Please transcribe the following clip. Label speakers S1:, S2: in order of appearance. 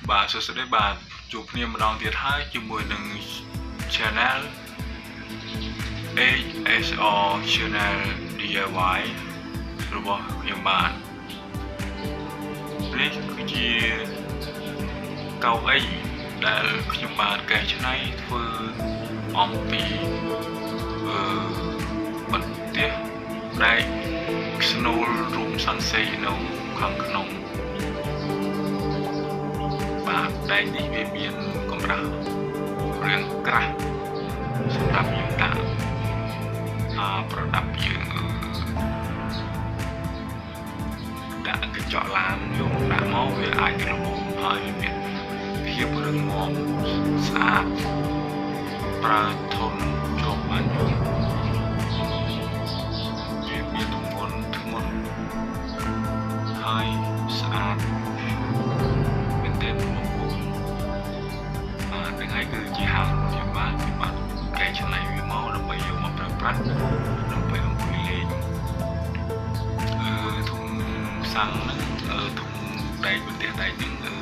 S1: Bà sẽ đây bà chụp niềm đòn thiệt hai chụp mùi nâng channel ASO channel DIY rồi những bạn đâyคือเกาไอ้ដែលខ្ញុំបានកែច្នៃធ្វើអំពីបន្ទះដែកស្នូលរូមសន្សេនៅខាងក្នុងបាទដែកនេះវាមានកម្រាស់រាងក្រាស់សម្រាប់យើងដាក់ប្រដាប់យើងដាក់កញ្ចក់ឡានយកដាក់មកវាអាចក្រមុំហើយវាមានភាពរឹងមាំស្អាតប្រើធន់ជាប់បានយូរវាមានទម្ងន់ធ្ងន់ហើយស្អាតមែនទែនបងប្អូនទាំងហើយគឺជាហាងខ្ញុំបានកែច្នៃវាមកដើម្បីយកមកប្រើប្រាស់ដើម្បីអង្គុយលេងធុងសាំងហ្នឹងធុងដែកបន្ទះដែកហ្នឹង